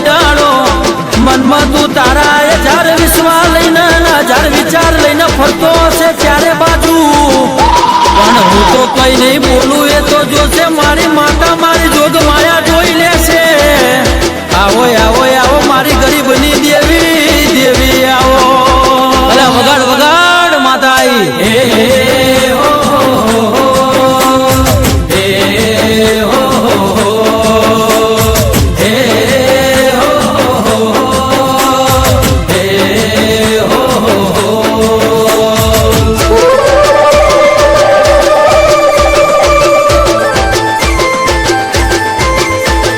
દાડો મનમાં તું તારા એ જ્યારે વિશ્વાસ લઈને જ્યારે વિચાર લઈને ફરતો હશે ત્યારે બાજુ પણ હું તો કઈ નહીં બોલું એ તો જોશે મારી માતા મારી જોગ માયા જોઈ લેશે આવો આવો આવો મારી ગરીબની દેવી દેવી આવો અરે વગાડ વગાડ માતા આઈ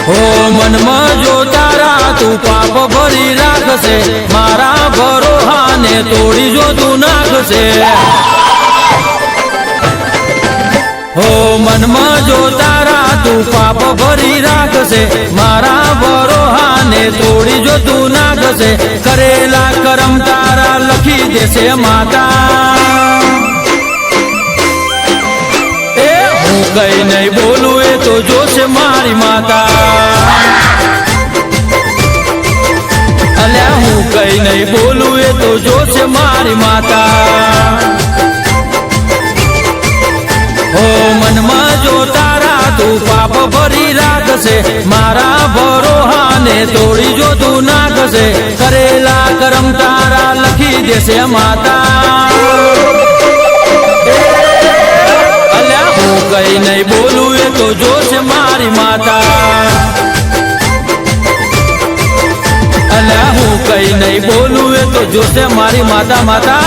હો મનમાં જો તારા તું પાપ ભરી રાખશે મારા ભરોહાને તોડી જો તું નાખશે હો મનમાં જો તારા તું પાપ ભરી રાખશે મારા ભરોહાને તોડી જો તું નાખશે કરેલા કરમ તારા લખી દેશે માતા કઈ નહીં બોલું એ તો જોશે મારી માતા અલ્યા હું કઈ નહીં બોલું એ તો જોશે મારી માતા હો મનમાં જો તારા તું પાપ ભરી રાખશે મારા ભરોહાને તોડી જો તું નાખશે કરેલા કરમ તારા લખી દેશે માતા કઈ નહીં બોલું એ તો જોશે મારી માતા અલ્યા હું કઈ નહીં બોલું એ તો જોશે મારી માતા માતા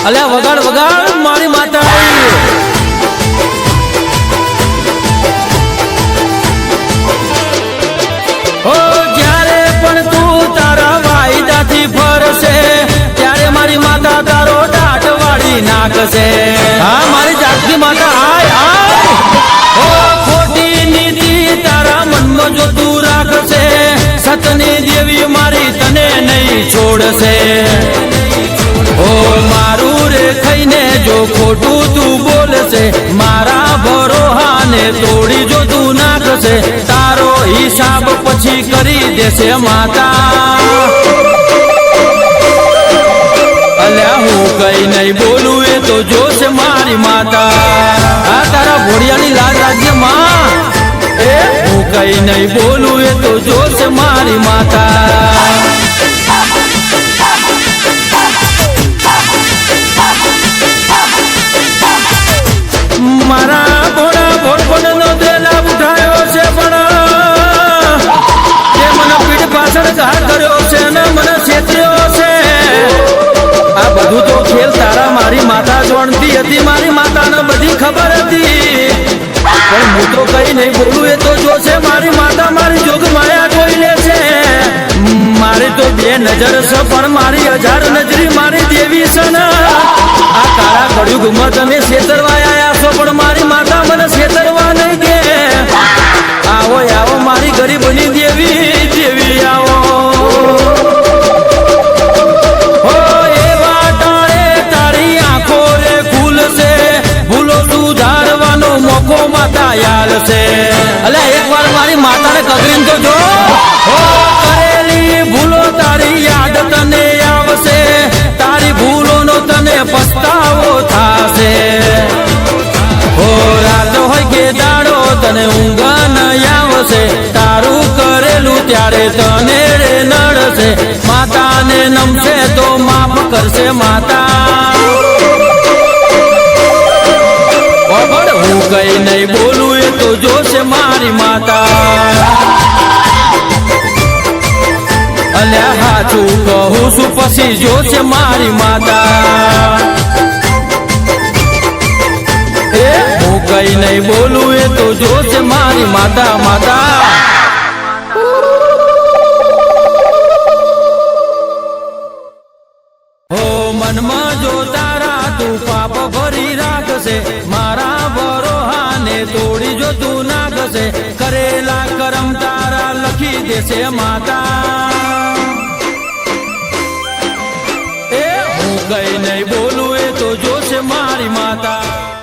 અલ્યા વગાડ વગાડ મારી માતા નાખશે હા મારી જાગતી માતા આય આય ઓ ખોટી નીતિ તારા મનમાં જો તું રાખશે સતની દેવી મારી તને નહીં છોડશે ઓ મારું રે ખાઈને જો ખોટું તું બોલશે મારા ભરોહાને તોડી જો તું નાખશે તારો હિસાબ પછી કરી દેશે માતા અલ્યા હું કઈ નહીં બોલું એ તો જોશે મારી માતા આ તારા ભોળિયાની લાજ રાજ્યમાં એ હું કઈ નહીં બોલું એ તો જોશે મારી માતા મારા ભોળા ભોળપણનો દેલા ઉઠાયો છે પણ તે મને પીઠ પાછળ ઘા કર્યો છે ને મને છેતર્યો છે આ બધું તો ખેલ તારા મારી માતા જાણતી હતી મારી માતાને બધી ખબર હતી પણ હું તો કઈ નહીં બોલું એ તો જોશે મારી માતા મારી જોગ માયા જોઈ લે છે મારી તો બે નજર છે પણ મારી 1000 નજરી મારી દેવી છે ને આ તારા કળયુગમાં તમે છેતરવા આયા છો પણ મારી માતા મને છેતરવા નહીં દે આવો આવો મારી ગરીબની દેવી દેવી આવો મોકો માતા યાલ છે અલે એકવાર મારી માતાને કગરીને તો જો કરેલી ભૂલો તારી યાદ તને આવશે તારી ભૂલોનો તને પસ્તાવો થાશે હો રાત હોય કે દાડો તને ઊંઘ ન આવશે તારું કરેલું ત્યારે તને રે નડશે માતાને નમશે તો માફ કરશે માતા હું કઈ નહીં બોલું એ તો જોશે મારી માતા અલ્યા હાચું કહું છું પછી જોશે મારી માતા એ હું કઈ નહીં બોલું એ તો જોશે મારી માતા માતા હો મનમાં જો તારા તું પાપ ભરી રાખશે મારા ભરોહાને તોડી જો તું નાખશે કરેલા કરમ તારા લખી દેશે માતા કઈ નહીં બોલું એ તો જોશે મારી માતા.